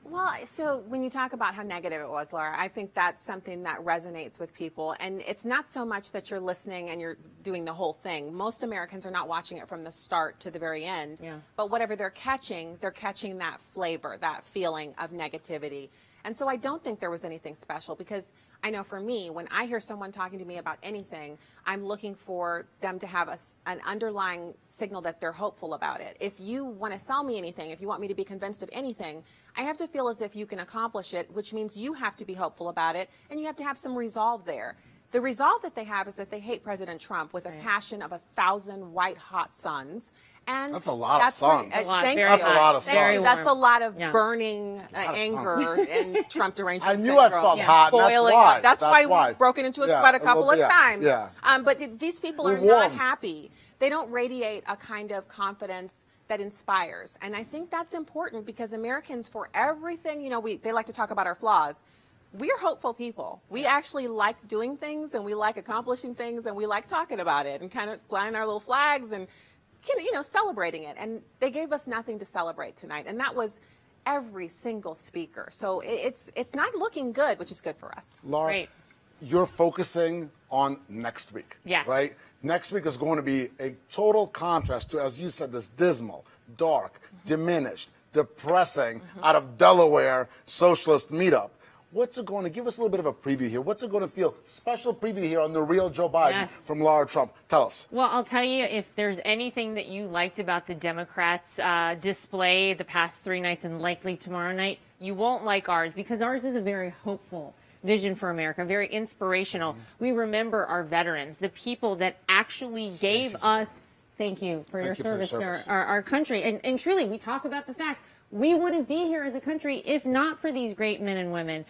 Well, so when you talk about how negative it was, Laura, I think that's something that resonates with people. And it's not so much that you're listening and you're doing the whole thing. Most Americans are not watching it from the start to the very end. Yeah. But whatever they're catching that flavor, that feeling of negativity. And so I don't think there was anything special, because I know for me, when I hear someone talking to me about anything, I'm looking for them to have an underlying signal that they're hopeful about it. If you want to sell me anything, if you want me to be convinced of anything, I have to feel as if you can accomplish it, which means you have to be hopeful about it, and you have to have some resolve there. The resolve that they have is that they hate President Trump with a passion of 1,000 white-hot suns. And That's a lot of suns. A lot, Thank very you. That's a lot of Thank you. suns. That's a lot of Yeah. burning anger and Trump derangement I knew I syndrome. felt hot, and that's Boiling why. up. That's why we've broken into a Yeah, sweat a a couple little of bit, times. yeah. But these people We're are not warm. happy. They don't radiate a kind of confidence that inspires. And I think that's important, because Americans, for everything, they like to talk about our flaws. We're hopeful people. We actually like doing things, and we like accomplishing things, and we like talking about it and kind of flying our little flags and celebrating it. And they gave us nothing to celebrate tonight, and that was every single speaker. So it's not looking good, which is good for us. Laura, Great. you're focusing on next week, Yes. right? Next week is going to be a total contrast to, as you said, this dismal, dark, diminished, depressing, out of Delaware socialist meetup. What's it going to give us a little bit of a preview here? What's it going to feel? Special preview here on the real Joe Biden Yes. from Lara Trump. Tell us. Well, I'll tell you, if there's anything that you liked about the Democrats' display the past 3 nights and likely tomorrow night, you won't like ours, because ours is a very hopeful vision for America, very inspirational. We remember our veterans, the people that actually gave us, thank you for your service to our country. And truly, we talk about the fact we wouldn't be here as a country if not for these great men and women.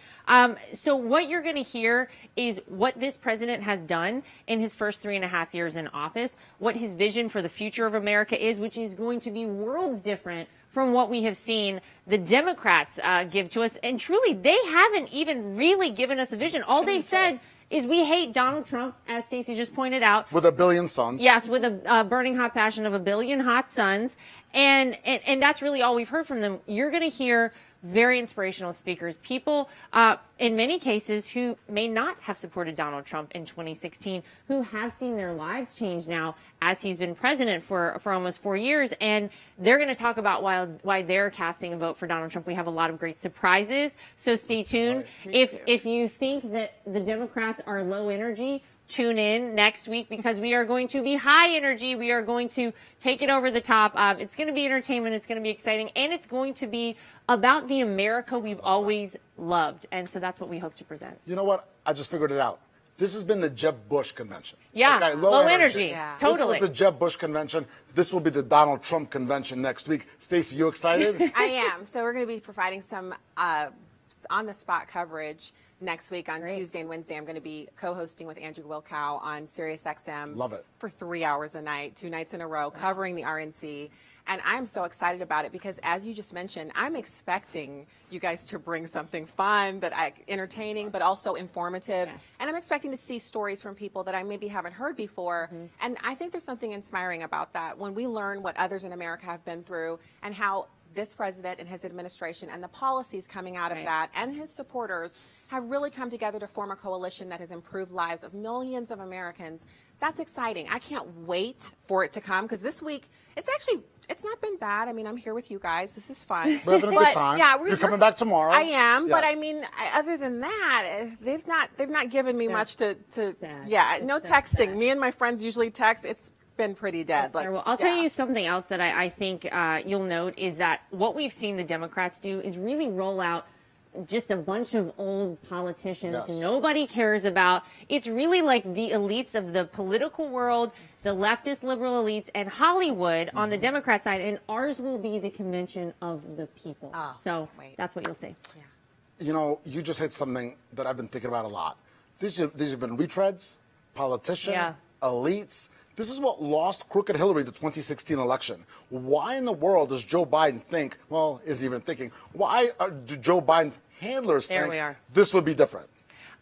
So what you're going to hear is what this president has done in his first 3.5 years in office, what his vision for the future of America is, which is going to be worlds different from what we have seen the Democrats give to us. And truly, they haven't even really given us a vision. All they've said is we hate Donald Trump, as Stacey just pointed out. With 1 billion sons. Yes, with a burning hot passion of 1 billion hot suns. And that's really all we've heard from them. You're going to hear very inspirational speakers, people in many cases who may not have supported Donald Trump in 2016, who have seen their lives change now as he's been president for almost 4 years. And they're going to talk about why they're casting a vote for Donald Trump. We have a lot of great surprises, so stay tuned. If you think that the Democrats are low energy, tune in next week, because we are going to be high energy. We are going to take it over the top. It's going to be entertainment. It's going to be exciting. And it's going to be about the America we've always loved. And so that's what we hope to present. You know what? I just figured it out. This has been the Jeb Bush convention. Yeah, Okay, low energy. Yeah. Totally. This was the Jeb Bush convention. This will be the Donald Trump convention next week. Stacey, you excited? I am. So we're going to be providing some on the spot coverage next week on Tuesday and Wednesday. I'm going to be co-hosting with Andrew Wilkow on SiriusXM. Love it. For 3 hours a night, 2 nights in a row, covering the RNC. And I'm so excited about it because, as you just mentioned, I'm expecting you guys to bring something fun, entertaining, but also informative. Yes. And I'm expecting to see stories from people that I maybe haven't heard before. Mm-hmm. And I think there's something inspiring about that when we learn what others in America have been through and how this president and his administration and the policies coming out of that and his supporters have really come together to form a coalition that has improved lives of millions of Americans. That's exciting. I can't wait for it to come because this week, it's not been bad. I mean, I'm here with you guys. This is fun. We're having a good time. Yeah, you're coming back tomorrow. I am, yes. But I mean, other than that, they've not given me much to no texting. Sad. Me and my friends usually text. It's been pretty dead. Well, I'll tell you something else that I think you'll note is that what we've seen the Democrats do is really roll out just a bunch of old politicians nobody cares about. It's really like the elites of the political world, the leftist liberal elites, and Hollywood on the Democrat side, and ours will be the convention of the people. That's what you'll see. Yeah. You know, you just hit something that I've been thinking about a lot. These have been retreads, politicians, elites. This is what lost crooked Hillary the 2016 election. Why in the world does Joe Biden think, is he even thinking, why do Joe Biden's handlers think this would be different?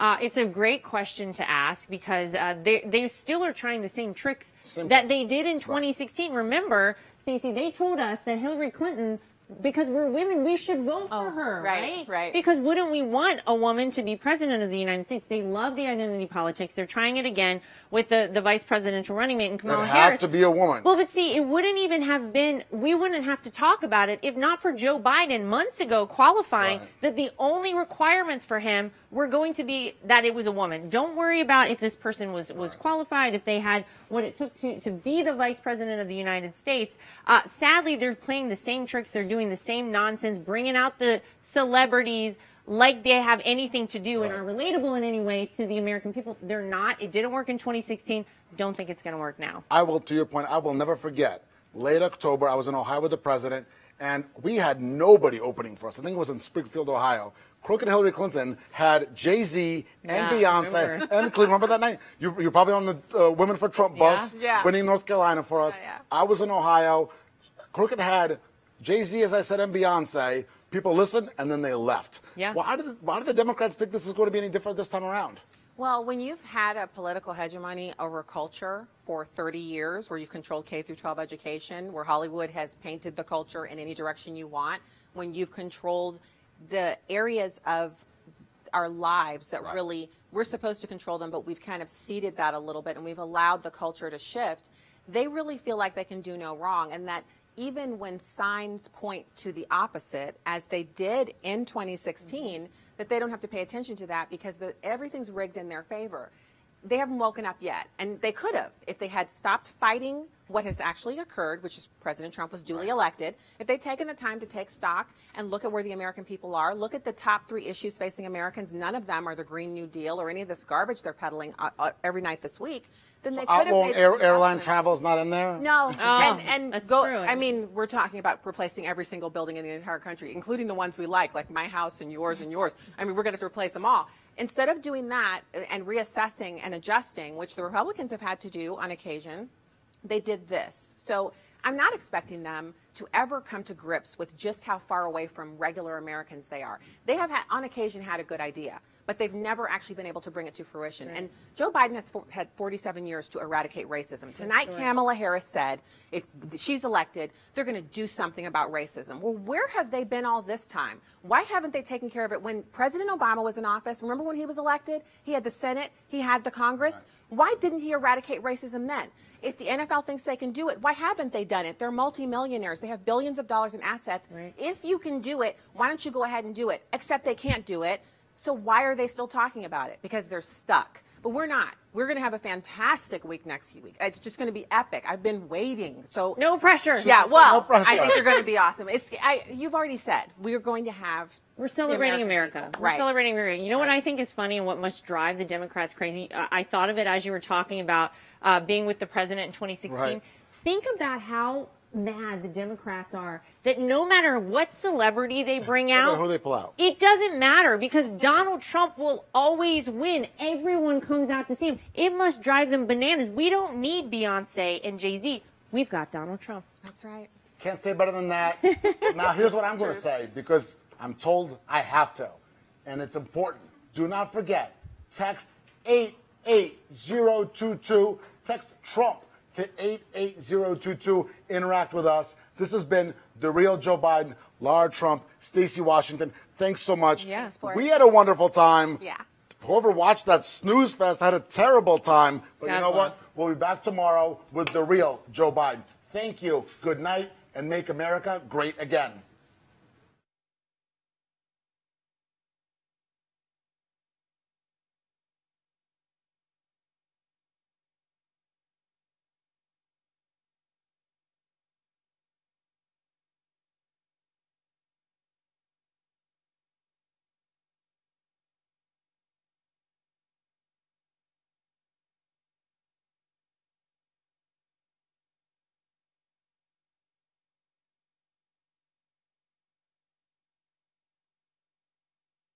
It's a great question to ask because they still are trying the same tricks that they did in 2016. Right. Remember, Stacey, they told us that Hillary Clinton, because we're women, we should vote for her, right? Because wouldn't we want a woman to be president of the United States? They love the identity politics. They're trying it again with the vice presidential running mate, Kamala Harris. It had to be a woman. Well, but see, it wouldn't even have been, we wouldn't have to talk about it if not for Joe Biden months ago qualifying that the only requirements for him were going to be that it was a woman. Don't worry about if this person was qualified, if they had what it took to be the vice president of the United States. Sadly, they're playing the same tricks. They're doing the same nonsense, bringing out the celebrities like they have anything to do and are relatable in any way to the American people. They're not. It didn't work in 2016. Don't think it's going to work now. To your point, I will never forget. Late October, I was in Ohio with the president, and we had nobody opening for us. I think it was in Springfield, Ohio. Crooked Hillary Clinton had Jay-Z and Beyonce and Cleveland. Remember that night? You were probably on the Women for Trump bus, winning North Carolina for us. I was in Ohio. Crooked had Jay-Z, as I said, and Beyonce. People listened, and then they left. Yeah. Why do the Democrats think this is going to be any different this time around? Well, when you've had a political hegemony over culture for 30 years, where you've controlled K through 12 education, where Hollywood has painted the culture in any direction you want, when you've controlled the areas of our lives that really, we're supposed to control them, but we've kind of ceded that a little bit, and we've allowed the culture to shift, they really feel like they can do no wrong, and that even when signs point to the opposite, as they did in 2016, that they don't have to pay attention to that because everything's rigged in their favor. They haven't woken up yet, and they could have if they had stopped fighting what has actually occurred, which is President Trump was duly elected. If they'd taken the time to take stock and look at where the American people are, look at the top 3 issues facing Americans, none of them are the Green New Deal or any of this garbage they're peddling every night this week. Then they could have made airline travel is not in there? No. That's true. I mean, we're talking about replacing every single building in the entire country, including the ones we like my house and yours and yours. I mean, we're going to have to replace them all. Instead of doing that and reassessing and adjusting, which the Republicans have had to do on occasion, they did this. So I'm not expecting them to ever come to grips with just how far away from regular Americans they are. They have, on occasion, had a good idea, but they've never actually been able to bring it to fruition. And Joe Biden has had 47 years to eradicate racism. Tonight, Kamala Harris said if she's elected, they're going to do something about racism. Well, where have they been all this time? Why haven't they taken care of it? When President Obama was in office, remember when he was elected? He had the Senate, he had the Congress. Why didn't he eradicate racism then? If the NFL thinks they can do it, why haven't they done it? They're multimillionaires. They have billions of dollars in assets. If you can do it, why don't you go ahead and do it? Except they can't do it. So why are they still talking about it? Because they're stuck. But we're not. We're going to have a fantastic week next week. It's just going to be epic. I've been waiting. So no pressure. Yeah, well, no pressure. I think they're going to be awesome. You've already said we're going to have. We're celebrating America. We're celebrating America. You know what I think is funny and what must drive the Democrats crazy? I thought of it as you were talking about being with the president in 2016. Think about how mad the Democrats are that no matter what celebrity they bring out, who they pull out. it doesn't matter because Donald Trump will always win. Everyone comes out to see him. It must drive them bananas. We don't need Beyonce and Jay-Z. We've got Donald Trump. That's right. Can't say better than that. Now, here's what I'm going to say because I'm told I have to, and it's important. Do not forget, text 88022. Text Trump to 88022. Interact with us. This has been The Real Joe Biden, Lara Trump, Stacey Washington. Thanks so much. Yeah. Thanks for it. We had a wonderful time. Yeah. Whoever watched that snooze fest had a terrible time. But God you know what? bless. We'll be back tomorrow with The Real Joe Biden. Thank you. Good night, and make America great again.